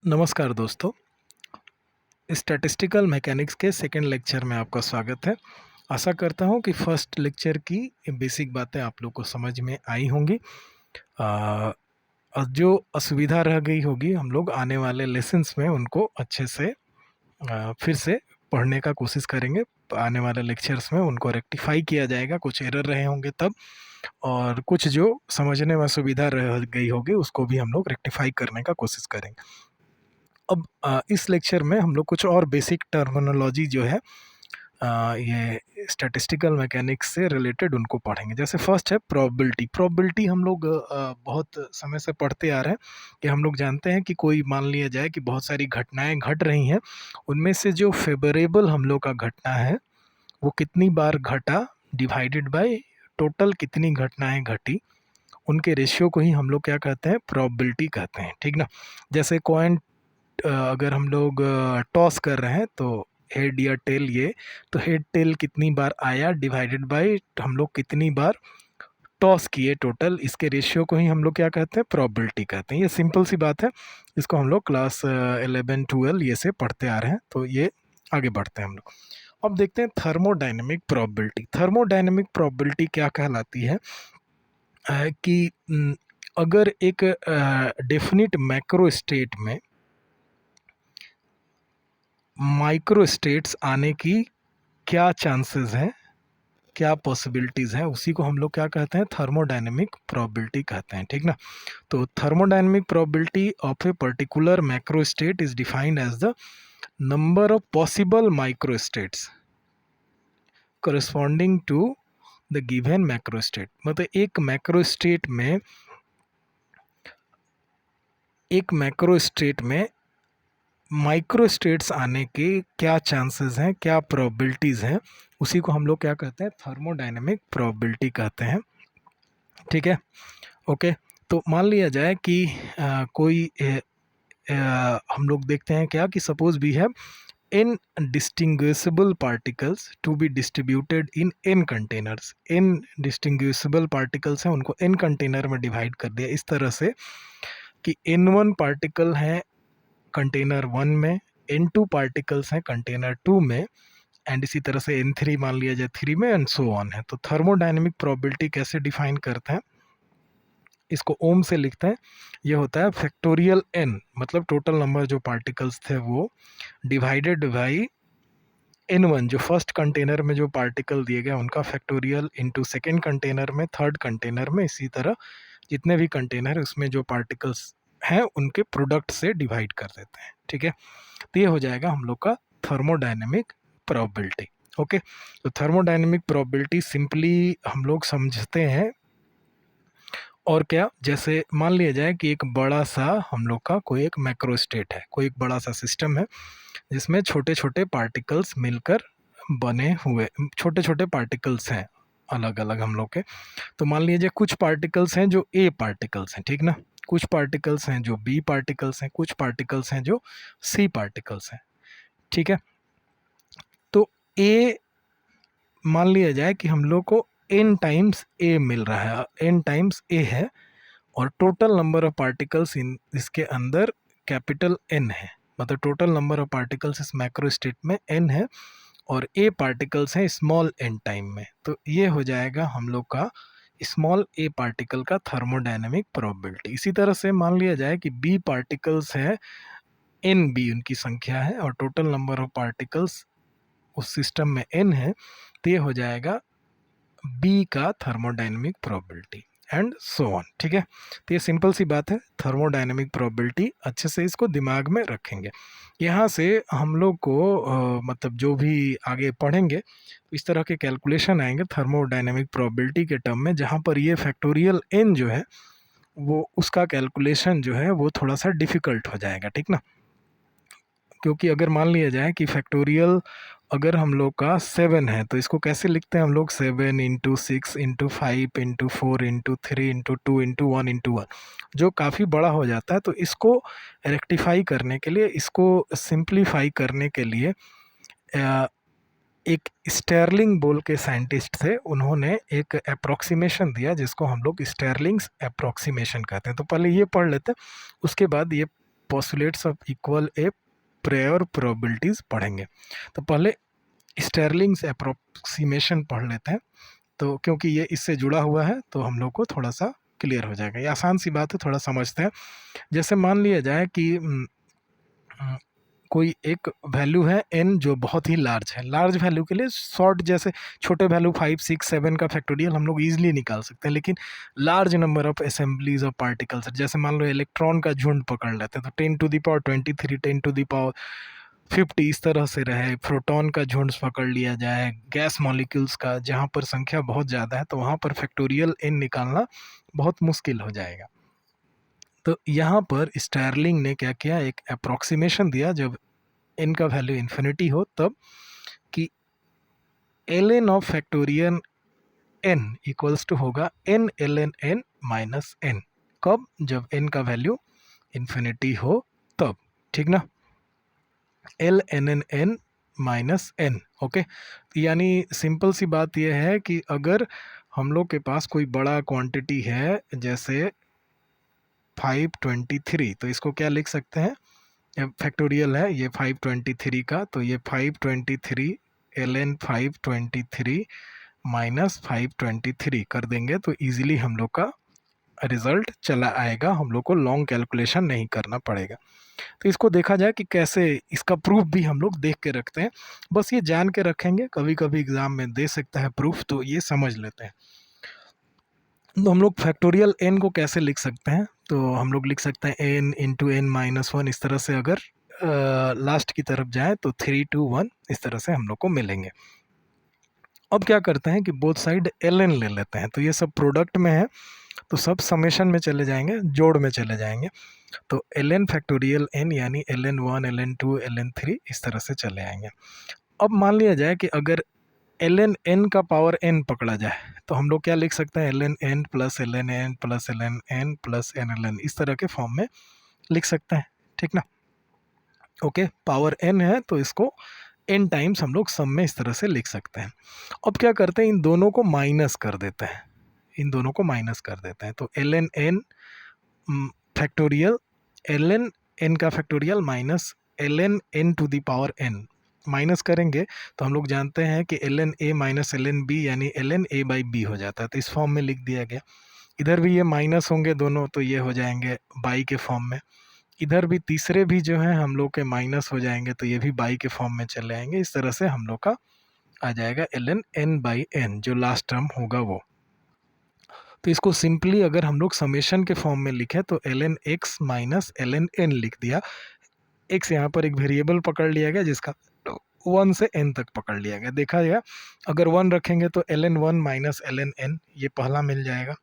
नमस्कार दोस्तों। Statistical mechanics के सेकंड लेक्चर में आपका स्वागत है। आशा करता हूं कि फर्स्ट लेक्चर की बेसिक बातें आप लोग को समझ में आई होंगी। जो असुविधा रह गई होगी हम लोग आने वाले लेसन्स में उनको अच्छे से फिर से पढ़ने का कोशिश करेंगे। आने वाले लेक्चर्स में उनको रेक्टिफाई किया जाएगा, कुछ एरर रहे होंगे तब, और कुछ जो समझने में असुविधा रह गई होगी उसको भी हम लोग रेक्टिफाई करने का कोशिश करेंगे। अब इस लेक्चर में हम लोग कुछ और बेसिक टर्मिनोलॉजी जो है ये स्टैटिस्टिकल मैकेनिक्स से रिलेटेड उनको पढ़ेंगे। जैसे फर्स्ट है प्रोबेबिलिटी। प्रोबेबिलिटी हम लोग बहुत समय से पढ़ते आ रहे हैं कि हम लोग जानते हैं कि कोई मान लिया जाए कि बहुत सारी घटनाएं घट रही हैं, उनमें से जो फेवरेबल हम लोग का घटना है वो कितनी बार घटा डिवाइडेड बाय टोटल कितनी घटनाएं घटी, उनके रेशियो को ही हम लोग क्या कहते हैं, प्रोबेबिलिटी कहते हैं। ठीक ना। जैसे कॉइन अगर हम लोग टॉस कर रहे हैं तो हेड या टेल, ये तो हेड टेल कितनी बार आया डिवाइडेड बाय हम लोग कितनी बार टॉस किए टोटल, इसके रेशियो को ही हम लोग क्या कहते हैं, प्रोबेबिलिटी कहते हैं। ये सिंपल सी बात है, इसको हम लोग क्लास 11-12 ये से पढ़ते आ रहे हैं, तो ये आगे बढ़ते हैं हम लोग। अब देखते हैं थर्मोडायनेमिक प्रोबेबिलिटी। थर्मोडायनेमिक प्रोबेबिलिटी क्या कहलाती है कि अगर एक डेफिनिट मैक्रो स्टेट में माइक्रो स्टेट्स आने की क्या चांसेस हैं, क्या पॉसिबिलिटीज़ हैं, उसी को हम लोग क्या कहते हैं, थर्मोडायनेमिक प्रोबेबिलिटी कहते हैं। ठीक ना। तो thermodynamic probability of a particular macro state is defined as the number of possible micro states corresponding to the given macro state. मतलब एक मैक्रो स्टेट में माइक्रो स्टेट्स आने के क्या चांसेस हैं, क्या प्रोबेबिलिटीज़ हैं, उसी को हम लोग क्या कहते हैं, थर्मोडायनेमिक प्रोबेबिलिटी कहते हैं। ठीक है, ओके। तो मान लिया जाए कि हम लोग देखते हैं क्या कि suppose we have n distinguishable particles to be distributed in n containers। n distinguishable particles हैं, उनको n कंटेनर में डिवाइड कर दिया इस तरह से कि n1 पार्टिकल है कंटेनर 1 में, n2 पार्टिकल्स हैं कंटेनर 2 में, एंड इसी तरह से n3 मान लिया जाए 3 में, एंड सो ऑन है। तो थर्मोडायनेमिक प्रोबेबिलिटी कैसे डिफाइन करते हैं, इसको ओम से लिखते हैं। ये होता है फैक्टोरियल n, मतलब टोटल नंबर जो पार्टिकल्स थे वो डिवाइडेड बाई n1, जो फर्स्ट कंटेनर में जो पार्टिकल दिए गए उनका फैक्टोरियल, इनटू सेकेंड कंटेनर में, थर्ड कंटेनर में, इसी तरह जितने भी कंटेनर उसमें जो पार्टिकल्स हैं उनके प्रोडक्ट से डिवाइड कर देते हैं। ठीक है, तो ये हो जाएगा हम लोग का थर्मोडायनेमिक प्रोबेबिलिटी। ओके, तो थर्मोडायनेमिक प्रोबेबिलिटी सिंपली हम लोग समझते हैं। और क्या, जैसे मान लिया जाए कि एक बड़ा सा हम लोग का कोई एक मैक्रो स्टेट है, कोई एक बड़ा सा सिस्टम है जिसमें छोटे छोटे पार्टिकल्स मिलकर बने हुए, छोटे छोटे पार्टिकल्स हैं अलग अलग हम लोग के। तो मान लीजिए कुछ पार्टिकल्स हैं जो ए पार्टिकल्स हैं, ठीक ना, कुछ पार्टिकल्स हैं जो बी पार्टिकल्स हैं, कुछ पार्टिकल्स हैं जो सी पार्टिकल्स हैं। ठीक है, तो ए मान लिया जाए कि हम लोग को n टाइम्स ए मिल रहा है, n टाइम्स ए है, और total number of particles in इसके अंदर कैपिटल n है, मतलब टोटल नंबर ऑफ पार्टिकल्स इस मैक्रो स्टेट में n है, और a पार्टिकल्स हैं स्मॉल n टाइम में। तो ये हो जाएगा हम लोग का स्मॉल a पार्टिकल का थर्मोडायनेमिक प्रोबेबिलिटी। इसी तरह से मान लिया जाए कि b पार्टिकल्स है, n b उनकी संख्या है, और टोटल नंबर ऑफ पार्टिकल्स उस सिस्टम में n है, तो ये हो जाएगा b का thermodynamic probability, and so on. ठीक है, तो ये सिंपल सी बात है, थर्मोडायनेमिक प्रोबेबिलिटी अच्छे से इसको दिमाग में रखेंगे। यहाँ से हम लोग को मतलब जो भी आगे पढ़ेंगे इस तरह के कैलकुलेशन आएंगे थर्मोडायनेमिक प्रोबेबिलिटी के टर्म में, जहाँ पर ये फैक्टोरियल n जो है वो उसका कैलकुलेशन जो है वो थोड़ा सा डिफ़िकल्ट हो जाएगा। ठीक ना, क्योंकि अगर मान लिया जाए कि फैक्टोरियल अगर हम लोग का 7 है तो इसको कैसे लिखते हैं हम लोग, 7 into 6 into 5 into 4 into 3 into 2 into 1 into 1, जो काफ़ी बड़ा हो जाता है। तो इसको रेक्टिफाई करने के लिए, इसको सिंप्लीफाई करने के लिए एक स्टेरलिंग बोल के साइंटिस्ट थे, उन्होंने एक अप्रोक्सीमेशन दिया जिसको हम लोग स्टेरलिंग्स अप्रोक्सीमेशन कहते हैं। तो पहले ये पढ़ लेते हैं, उसके बाद ये postulates of equal A prior probabilities पढ़ेंगे। तो पहले स्टर्लिंग्स अप्रोक्सीमेशन पढ़ लेते हैं, तो क्योंकि ये इससे जुड़ा हुआ है तो हम लोग को थोड़ा सा क्लियर हो जाएगा। ये आसान सी बात है, थोड़ा समझते हैं। जैसे मान लिया जाए कि कोई एक वैल्यू है n जो बहुत ही लार्ज है। लार्ज वैल्यू के लिए शॉर्ट, जैसे छोटे वैल्यू 5, 6, 7 का फैक्टोरियल हम लोग ईजिली निकाल सकते हैं, लेकिन large number of assemblies of particles, जैसे मान लो इलेक्ट्रॉन का झुंड पकड़ लेते हैं तो 10 to the power 23, 10 to the power 50 इस तरह से रहे। प्रोटॉन का झुंड पकड़ लिया जाए, गैस मॉलिक्यूल्स का, जहाँ पर संख्या बहुत ज़्यादा है तो वहाँ पर फैक्टोरियल n निकालना बहुत मुश्किल हो जाएगा। तो यहाँ पर स्टर्लिंग ने क्या किया, एक अप्रोक्सीमेशन दिया जब n का वैल्यू इन्फिनिटी हो तब, कि ln of factorial n equals to होगा n ln n minus n। कब? जब n का वैल्यू इन्फिनिटी हो तब, ठीक ना। l n n minus n, okay. यानी सिंपल सी बात यह है कि अगर हम लोग के पास कोई बड़ा क्वांटिटी है जैसे 523, तो इसको क्या लिख सकते हैं, फैक्टोरियल है ये 523 का, तो ये 523 ln 523 माइनस 523 कर देंगे तो इजीली हम लोग का रिजल्ट चला आएगा, हम लोग को लॉन्ग कैलकुलेशन नहीं करना पड़ेगा। तो इसको देखा जाए कि कैसे इसका प्रूफ भी हम लोग देख के रखते हैं, बस ये जान के रखेंगे, कभी कभी एग्जाम में दे सकता है प्रूफ, तो ये समझ लेते हैं। तो हम लोग फैक्टोरियल n को कैसे लिख सकते हैं, तो हम लोग लिख सकते हैं n इंटू n माइनस 1, इस तरह से अगर लास्ट की तरफ जाए तो 3, 2, 1 इस तरह से हम लोग को मिलेंगे। अब क्या करते हैं कि बोथ साइड ln ले लेते हैं, तो ये सब प्रोडक्ट में है तो सब समेशन में चले जाएंगे, जोड़ में चले जाएंगे, तो ln फैक्टोरियल n यानी ln1, ln2, ln3 इस तरह से चले आएंगे। अब मान लिया जाए कि अगर ln n का पावर n पकड़ा जाए तो हम लोग क्या लिख सकते हैं, ln n plus ln n plus ln n plus n ln, इस तरह के फॉर्म में लिख सकते हैं, ठीक ना। ओके, पावर n है तो इसको n टाइम्स हम लोग सम में इस तरह से लिख सकते हैं। अब क्या करते हैं, इन दोनों को माइनस कर देते हैं, इन दोनों को माइनस कर देते हैं, तो ln n factorial ln n का factorial minus ln n to the power n, minus करेंगे तो हम लोग जानते हैं कि ln a minus ln b यानी ln a बाई b हो जाता है, तो इस फॉर्म में लिख दिया गया। इधर भी ये माइनस होंगे दोनों तो ये हो जाएंगे बाई के फॉर्म में, इधर भी तीसरे भी जो है हम लोग के माइनस हो जाएंगे तो ये भी बाई के फॉर्म में चले आएंगे। इस तरह से हम लोग का आ जाएगा ln n बाई n, जो लास्ट टर्म होगा वो। तो इसको सिंपली अगर हम लोग समेशन के फॉर्म में लिखें तो ln x minus ln n लिख दिया। x यहाँ पर एक वेरिएबल पकड़ लिया गया जिसका 1 से n तक पकड़ लिया गया। देखा गया अगर 1 रखेंगे तो ln 1 माइनस ln n, ये पहला मिल जाएगा,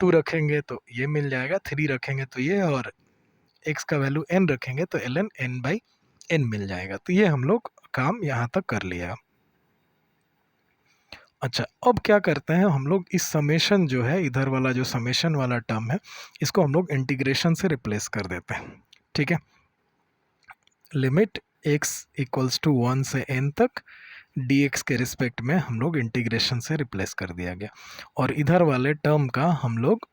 2 रखेंगे तो ये मिल जाएगा, 3 रखेंगे तो ये, और x का वैल्यू n रखेंगे तो ln n बाई n मिल जाएगा। तो ये हम लोग काम यहाँ तक कर लिया। अच्छा, अब क्या करते हैं हम लोग, इस समेशन जो है, इधर वाला जो समेशन वाला टर्म है, इसको हम लोग इंटीग्रेशन से रिप्लेस कर देते हैं, ठीक है। लिमिट x इक्वल्स टू 1 से n तक dx के रिस्पेक्ट में हम लोग इंटीग्रेशन से रिप्लेस कर दिया गया, और इधर वाले टर्म का हम लोग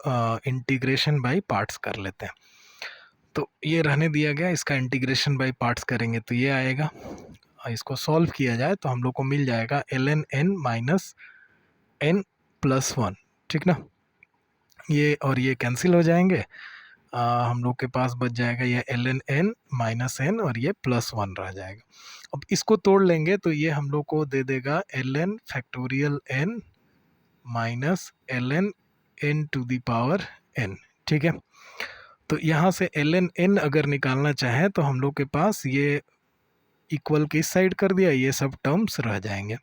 इंटीग्रेशन बाय पार्ट्स कर लेते हैं। तो ये रहने दिया गया, इसका इंटीग्रेशन बाय पार्ट्स करेंगे तो ये आएगा, इसको सॉल्व किया जाए तो हम लोग को मिल जाएगा ln n minus n plus 1, ठीक ना। ये और ये कैंसिल हो जाएंगे, हम लोग के पास बच जाएगा ये ln n माइनस n और ये प्लस 1 रह जाएगा। अब इसको तोड़ लेंगे तो ये हम लोग को दे देगा ln factorial n minus ln n to the power n, ठीक है। तो यहाँ से ln n अगर निकालना चाहें तो हम लोग के पास ये इक्वल के इस साइड कर दिया, ये सब टर्म्स रह जाएंगे।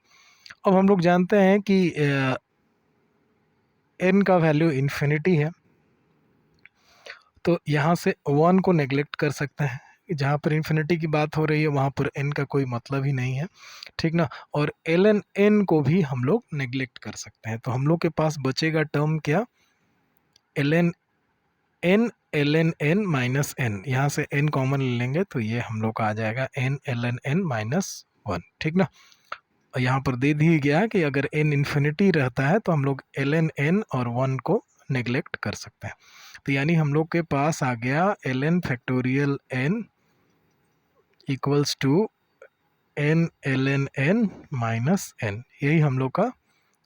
अब हम लोग जानते हैं कि n का वैल्यू इन्फिनिटी है, तो यहाँ से 1 को नेग्लेक्ट कर सकते हैं, जहाँ पर इन्फिनिटी की बात हो रही है वहाँ पर n का कोई मतलब ही नहीं है, ठीक ना। और ln n को भी हम लोग नेग्लेक्ट कर सकते हैं, तो हम लोग के पास बचेगा टर्म क्या, ln n ln n minus n, यहाँ से n कॉमन ले लेंगे तो ये हम लोग का आ जाएगा n ln n माइनस 1, ठीक ना। यहाँ पर दे दी गया कि अगर n इन्फिनिटी रहता है तो हम लोग ln n और 1 को नेग्लेक्ट कर सकते हैं। तो यानी हम लोग के पास आ गया ln factorial n equals to n ln n minus n। यही हम लोग का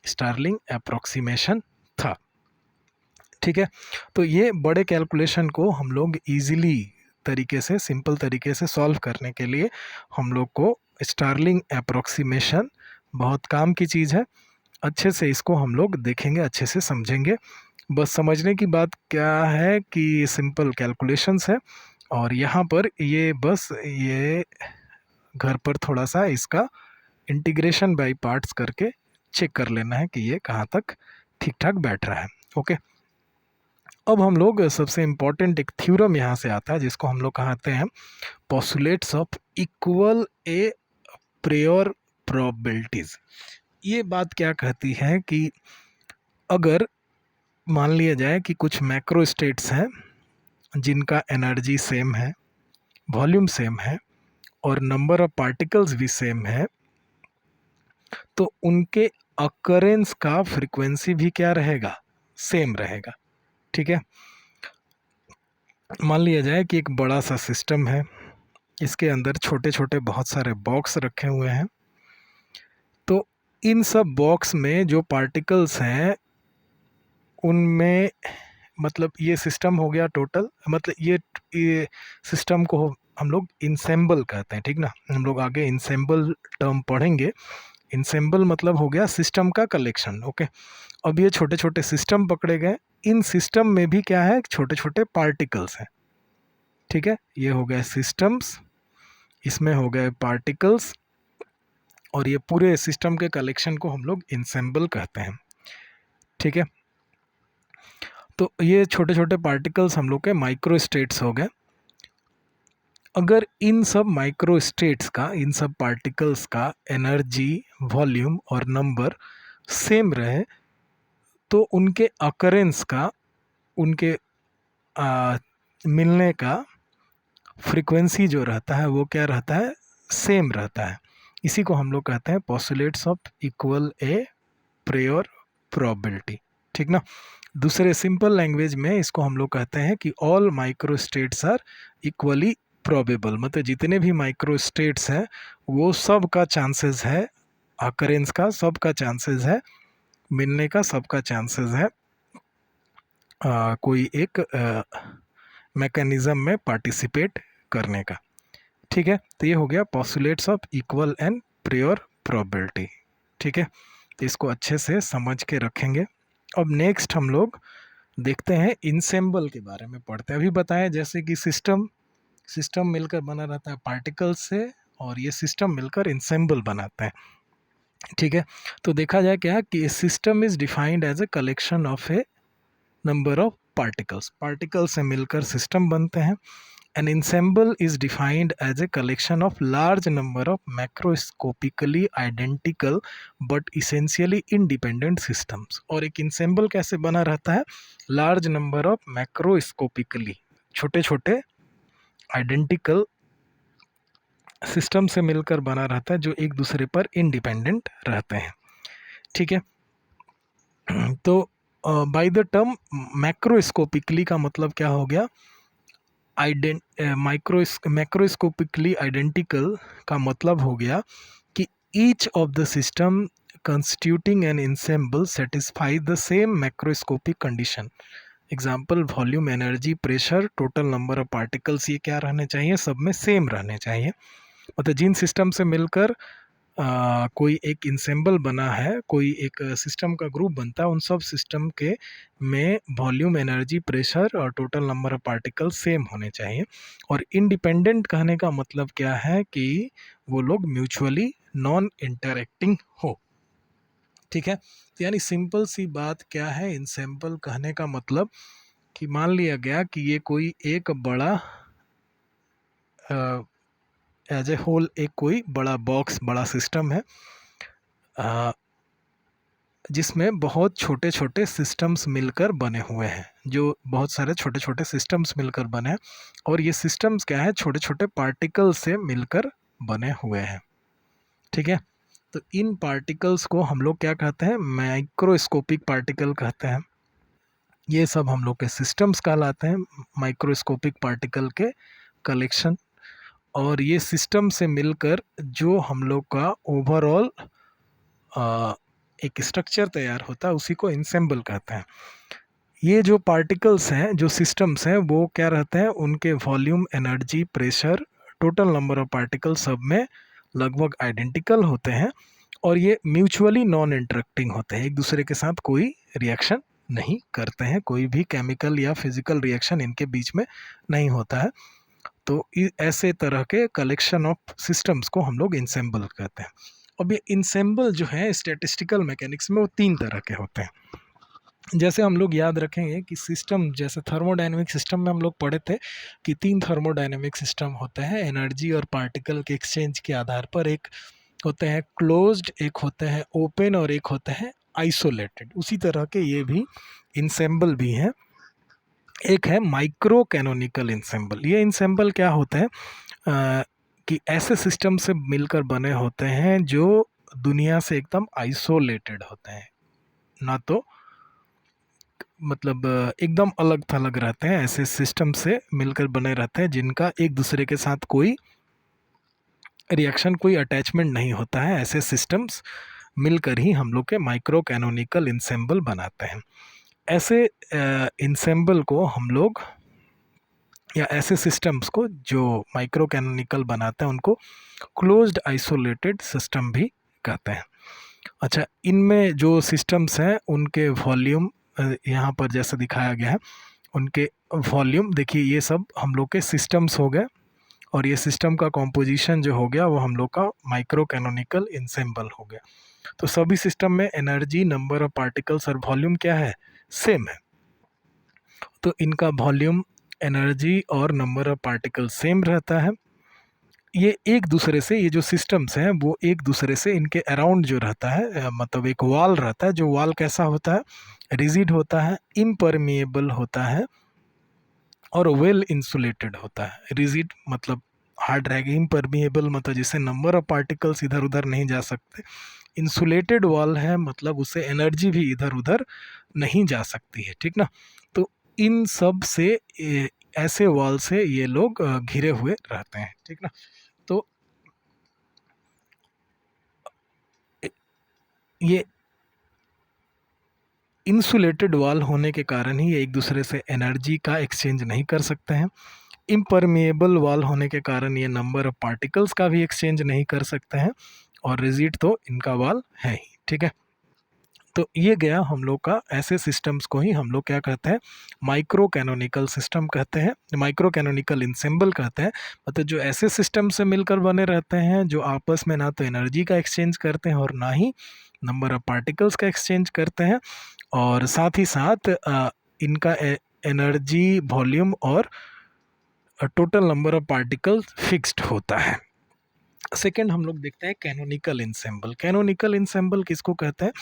स्टार्लिंग अप्रोक्सीमेशन था। ठीक है, तो ये बड़े कैलकुलेशन को हम लोग इजीली तरीके से, सिंपल तरीके से सॉल्व करने के लिए हम लोग को स्टार्लिंग अप्रोक्सीमेशन बहुत काम की चीज़ है। अच्छे से इसको हम लोग देखेंगे, अच्छे से समझेंगे। बस समझने की बात क्या है कि सिंपल कैलकुलेशंस है, और यहाँ पर ये बस ये घर पर थोड़ा सा इसका इंटीग्रेशन बाय पार्ट्स करके चेक कर लेना है कि ये कहाँ तक ठीक ठाक बैठ रहा है। ओके, अब हम लोग सबसे इम्पॉर्टेंट एक थ्योरम यहाँ से आता है जिसको हम लोग कहते हैं postulates of equal a prayer probabilities. ये बात क्या कहती है कि अगर मान लिया जाए कि कुछ मैक्रो स्टेट्स हैं जिनका एनर्जी सेम है, वॉल्यूम सेम है और नंबर ऑफ पार्टिकल्स भी सेम है, तो उनके अकरेंस का फ्रीक्वेंसी भी क्या रहेगा, सेम रहेगा। ठीक है, मान लिया जाए कि एक बड़ा सा सिस्टम है, इसके अंदर छोटे छोटे बहुत सारे बॉक्स रखे हुए हैं। तो इन सब बॉक्स में जो पार्टिकल्स हैं उनमें, मतलब ये सिस्टम हो गया टोटल, मतलब ये सिस्टम को हम लोग इंसेंबल कहते हैं। ठीक ना, हम लोग आगे इंसेंबल टर्म पढ़ेंगे। इंसेंबल मतलब हो गया सिस्टम का कलेक्शन। ओके, अब ये छोटे छोटे सिस्टम पकड़े गए, इन सिस्टम में भी क्या है, छोटे छोटे पार्टिकल्स हैं। ठीक है, ये हो गए सिस्टम्स, इसमें हो गए पार्टिकल्स, और ये पूरे सिस्टम के कलेक्शन को हम लोग इंसेंबल कहते हैं। ठीक है, तो ये छोटे छोटे पार्टिकल्स हम लोग के माइक्रो स्टेट्स हो गए। अगर इन सब माइक्रो स्टेट्स का, इन सब पार्टिकल्स का एनर्जी, वॉल्यूम और नंबर सेम रहे, तो उनके अकरेंस का, उनके मिलने का फ्रीक्वेंसी जो रहता है वो क्या रहता है, सेम रहता है। इसी को हम लोग कहते हैं postulates of equal a prayer probability. ठीक ना, दूसरे सिंपल लैंग्वेज में इसको हम लोग कहते हैं कि all micro states are equally probable. मतलब जितने भी माइक्रो स्टेट्स हैं वो सब का चांसेस है, अकरेंस का सब का चांसेस है, मिलने का सब का चांसेस है कोई एक मैकेनिज्म में पार्टिसिपेट करने का। ठीक है, तो ये हो गया postulates of equal and prayer probability. ठीक है, तो इसको अच्छे से समझ के रखेंगे। अब नेक्स्ट हम लोग देखते हैं इंसेंबल के बारे में पढ़ते हैं। अभी बताया जैसे कि सिस्टम मिलकर बना रहता है पार्टिकल्स से, और ये सिस्टम मिलकर इंसेंबल बनाते हैं। ठीक है, तो देखा जाए क्या कि system is defined as a collection of a number of particles से मिलकर सिस्टम बनते हैं। An ensemble is defined as a collection of large number of macroscopically identical but essentially independent systems। और एक ensemble कैसे बना रहता है, large number of macroscopically, छोटे छोटे identical सिस्टम से मिलकर बना रहता है जो एक दूसरे पर इंडिपेंडेंट रहते हैं। ठीक है, तो बाय द टर्म मैक्रोस्कोपिकली का मतलब क्या हो गया, मैक्रोस्कोपिकली आइडेंटिकल का मतलब हो गया कि each of the system constituting an ensemble satisfy the same macroscopic condition. Example volume, energy, pressure, total number of particles, ये क्या रहने चाहिए, सब में सेम रहने चाहिए। मतलब जिन सिस्टम से मिलकर कोई एक इंसेंबल बना है, कोई एक सिस्टम का ग्रुप बनता है, उन सब सिस्टम के में वॉल्यूम, एनर्जी, प्रेशर और total number of particle same होने चाहिए। और इंडिपेंडेंट कहने का मतलब क्या है कि वो लोग म्यूचुअली नॉन इंटरैक्टिंग हो। ठीक है, तो यानी सिंपल सी बात क्या है इंसेंबल कहने का मतलब, कि मान लिया गया कि ये कोई एक बड़ा एज ए होल एक कोई बड़ा बॉक्स, बड़ा सिस्टम है जिसमें बहुत छोटे छोटे सिस्टम्स मिलकर बने हुए हैं, जो बहुत सारे छोटे छोटे सिस्टम्स मिलकर बने हैं, और ये सिस्टम्स क्या है, छोटे छोटे पार्टिकल्स से मिलकर बने हुए हैं। ठीक है, तो इन पार्टिकल्स को हम लोग क्या कहते हैं, माइक्रोस्कोपिक पार्टिकल कहते हैं। ये सब हम लोग के सिस्टम्स कहलाते हैं, माइक्रोस्कोपिक पार्टिकल के कलेक्शन। और ये सिस्टम से मिलकर जो हम लोग का ओवरऑल एक स्ट्रक्चर तैयार होता है उसी को इंसेंबल कहते हैं। ये जो पार्टिकल्स हैं, जो सिस्टम्स हैं, वो क्या रहते हैं, उनके volume, energy, pressure, total number of particle सब में लगभग आइडेंटिकल होते हैं और ये म्यूचुअली नॉन इंटरेक्टिंग होते हैं, एक दूसरे के साथ कोई रिएक्शन नहीं करते हैं, कोई भी केमिकल या फिजिकल रिएक्शन इनके बीच में नहीं होता है। तो ऐसे तरह के कलेक्शन ऑफ सिस्टम्स को हम लोग इंसेंबल कहते हैं। अब ये इंसेंबल जो है स्टैटिस्टिकल मैकेनिक्स में वो तीन तरह के होते हैं। जैसे हम लोग याद रखेंगे कि सिस्टम, जैसे थर्मोडायनेमिक सिस्टम में हम लोग पढ़े थे कि तीन थर्मोडायनेमिक सिस्टम होते हैं एनर्जी और पार्टिकल के एक्सचेंज के आधार पर। एक होते हैं क्लोज्ड, एक होते हैं ओपन और एक होते हैं आइसोलेटेड। उसी तरह के ये भी इंसेंबल भी हैं। एक है माइक्रो कैनोनिकल इंसेंबल। ये इंसेंबल क्या होते हैं कि ऐसे सिस्टम से मिलकर बने होते हैं जो दुनिया से एकदम आइसोलेटेड होते हैं, ना तो मतलब एकदम अलग थलग रहते हैं, ऐसे सिस्टम से मिलकर बने रहते हैं जिनका एक दूसरे के साथ कोई रिएक्शन, कोई अटैचमेंट नहीं होता है। ऐसे सिस्टम्स मिलकर ही हम लोग के माइक्रो कैनोनिकल इंसेंबल बनाते हैं। ऐसे इंसेंबल को हम लोग, या ऐसे सिस्टम्स को जो माइक्रो कैनोनिकल बनाते हैं, उनको क्लोज्ड आइसोलेटेड सिस्टम भी कहते हैं। अच्छा, इनमें जो सिस्टम्स हैं उनके वॉल्यूम यहाँ पर जैसे दिखाया गया है, उनके वॉल्यूम देखिए, ये सब हम लोग के सिस्टम्स हो गए और ये सिस्टम का कॉम्पोजिशन जो हो गया वो हम लोग का माइक्रो कैनोनिकल इंसेंबल हो गया। तो सभी सिस्टम में एनर्जी, नंबर ऑफ पार्टिकल्स और वॉल्यूम क्या है, सेम है। तो इनका वॉल्यूम, एनर्जी और नंबर ऑफ पार्टिकल सेम रहता है। ये एक दूसरे से, ये जो सिस्टम्स हैं वो एक दूसरे से इनके अराउंड जो रहता है, मतलब एक वॉल रहता है, जो वॉल कैसा होता है, रिजिड होता है, इम्परमिएबल होता है और वेल इंसुलेटेड होता है। रिजिड मतलब हार्ड रहेगा, इम्परमिएबल मतलब जिससे नंबर ऑफ पार्टिकल्स इधर उधर नहीं जा सकते, इंसुलेटेड वॉल है मतलब उससे एनर्जी भी इधर उधर नहीं जा सकती है, ठीक ना। तो इन सब से ऐसे वॉल से ये लोग घिरे हुए रहते हैं, ठीक ना। तो ये इंसुलेटेड वॉल होने के कारण ही ये एक दूसरे से एनर्जी का एक्सचेंज नहीं कर सकते हैं। इम्परमिएबल वॉल होने के कारण ये नंबर ऑफ पार्टिकल्स का भी एक्सचेंज नहीं कर सकते हैं और रिजिड तो इनका वॉल है ही, ठीक है। तो ये गया हम लोग का, ऐसे सिस्टम्स को ही हम लोग क्या कहते हैं, माइक्रो कैनोनिकल सिस्टम कहते हैं, माइक्रो कैनोनिकल इंसेंबल कहते हैं। मतलब जो ऐसे सिस्टम से मिलकर बने रहते हैं जो आपस में ना तो एनर्जी का एक्सचेंज करते हैं और ना ही नंबर ऑफ पार्टिकल्स का एक्सचेंज करते हैं, और साथ ही साथ इनका एनर्जी, वॉल्यूम और total number of particles fixed होता है। सेकेंड हम लोग देखते हैं कैनोनिकल इंसेंबल। कैनोनिकल इंसेंबल किसको कहते हैं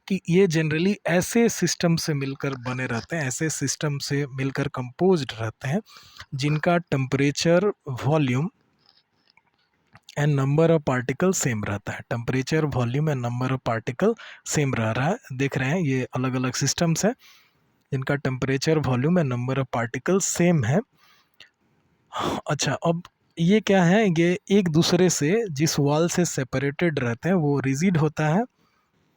कि ये जनरली ऐसे सिस्टम से मिलकर बने रहते हैं, ऐसे सिस्टम से मिलकर कंपोज्ड रहते हैं जिनका temperature, volume and number of particle same रहता है। Temperature, volume and number of particle same रह रहा है। देख रहे हैं ये अलग अलग सिस्टम्स हैं जिनका temperature, volume and number of particle same है। अच्छा, अब ये क्या है, ये एक दूसरे से जिस वॉल से सेपरेटेड रहते हैं वो रिजिड होता है,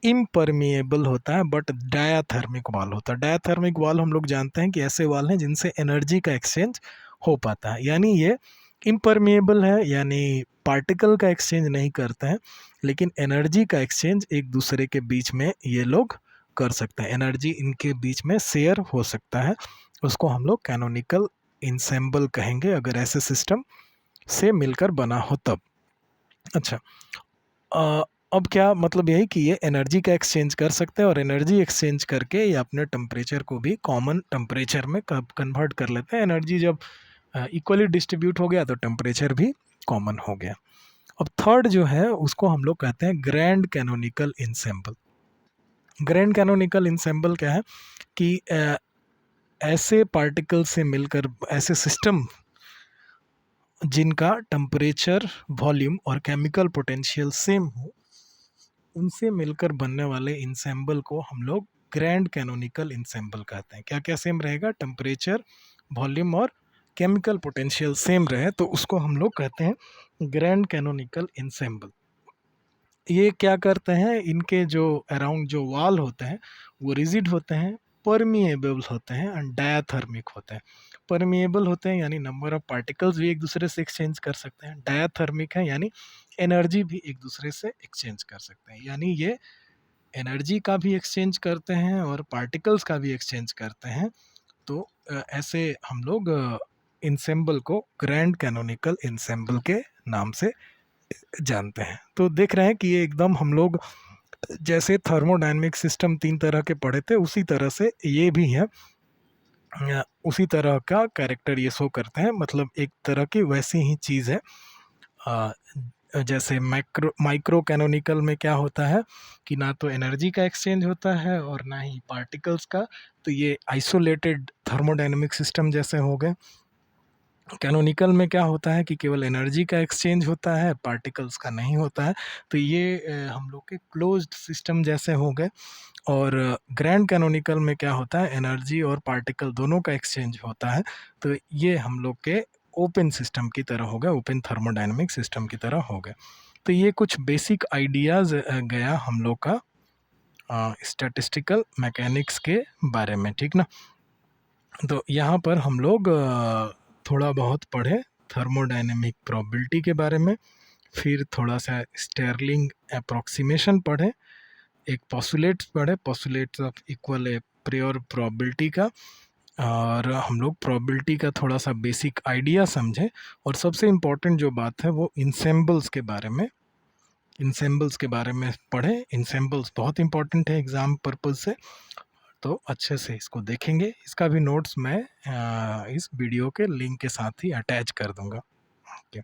इम्परमिएबल होता है, बट डायाथर्मिक वॉल होता है। डायाथर्मिक वॉल हम लोग जानते हैं कि ऐसे वॉल हैं जिनसे एनर्जी का एक्सचेंज हो पाता है, यानी ये इम्परमिएबल है, यानी पार्टिकल का एक्सचेंज नहीं करते हैं, लेकिन एनर्जी का एक्सचेंज एक दूसरे के बीच में ये लोग कर सकते हैं, एनर्जी इनके बीच में शेयर हो सकता है। उसको हम लोग कैनोनिकल इंसेंबल कहेंगे अगर ऐसे सिस्टम से मिलकर बना हो तब। अच्छा, अब क्या मतलब यही कि ये एनर्जी का एक्सचेंज कर सकते हैं और एनर्जी एक्सचेंज करके ये अपने टेम्परेचर को भी कॉमन टेम्परेचर में कन्वर्ट कर लेते हैं। एनर्जी जब इक्वली डिस्ट्रीब्यूट हो गया तो टेम्परेचर भी कॉमन हो गया। अब थर्ड जो है उसको हम लोग कहते हैं grand canonical ensemble. Grand canonical ensemble क्या है कि ऐसे पार्टिकल से मिलकर, ऐसे सिस्टम जिनका टेम्परेचर, वॉल्यूम और केमिकल पोटेंशियल सेम हो, उनसे मिलकर बनने वाले इंसेंबल को हम लोग ग्रैंड कैनोनिकल इंसेंबल कहते हैं। क्या क्या सेम रहेगा? टेम्परेचर, वॉल्यूम और केमिकल पोटेंशियल सेम रहे तो उसको हम लोग कहते हैं ग्रैंड कैनोनिकल इंसेंबल। ये क्या करते हैं, इनके जो अराउंड जो वॉल होते हैं वो रिजिड होते हैं, परमिएबल होते हैं एंड डायाथर्मिक होते हैं। परमिएबल होते हैं यानी नंबर ऑफ पार्टिकल्स भी एक दूसरे से एक्सचेंज कर सकते हैं। डायाथर्मिक है यानी एनर्जी भी एक दूसरे से एक्सचेंज कर सकते हैं। यानी ये एनर्जी का भी एक्सचेंज करते हैं और पार्टिकल्स का भी एक्सचेंज करते हैं। तो ऐसे हम लोग इंसेंबल को ग्रैंड कैनोनिकल इंसेंबल के नाम से जानते हैं। तो देख रहे हैं कि ये एकदम हम लोग जैसे थर्मोडायनेमिक सिस्टम 3 तरह के पढ़े थे उसी तरह से ये भी है, उसी तरह का कैरेक्टर ये शो करते हैं। मतलब एक तरह की वैसी ही चीज़ है। जैसे माइक्रो कैनोनिकल में क्या होता है कि ना तो एनर्जी का एक्सचेंज होता है और ना ही पार्टिकल्स का, तो ये आइसोलेटेड थर्मोडायनेमिक सिस्टम जैसे हो गए। कैनोनिकल में क्या होता है कि केवल एनर्जी का एक्सचेंज होता है, पार्टिकल्स का नहीं होता है। तो ये हम लोग के क्लोज्ड सिस्टम जैसे हो गए। और ग्रैंड कैनोनिकल में क्या होता है, एनर्जी और पार्टिकल दोनों का एक्सचेंज होता है। तो ये हम लोग के ओपन सिस्टम की तरह हो गया, ओपन थर्मोडायनेमिक सिस्टम की तरह हो गया। तो ये कुछ बेसिक आइडियाज़ गया हम लोग का स्टैटिस्टिकल मैकेनिक्स के बारे में, ठीक ना। तो यहाँ पर हम लोग थोड़ा बहुत पढ़े थर्मोडायनेमिक प्रोबेबिलिटी के बारे में, फिर थोड़ा सा स्टेरलिंग अप्रॉक्सीमेशन पढ़े, एक पोस्टुलेट्स पढ़े, postulates of equal A prior probability का, और हम लोग प्रोबेबिलिटी का थोड़ा सा बेसिक आइडिया समझे। और सबसे इम्पोर्टेंट जो बात है वो इंसेंबल्स के बारे में, इंसेंबल्स के बारे में पढ़े। इंसेंबल्स बहुत इंपॉर्टेंट है एग्ज़ाम पर्पज़ से, तो अच्छे से इसको देखेंगे। इसका भी नोट्स मैं इस वीडियो के लिंक के साथ ही अटैच कर दूंगा। Okay,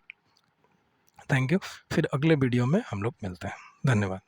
thank you. फिर अगले वीडियो में हम लोग मिलते हैं। धन्यवाद।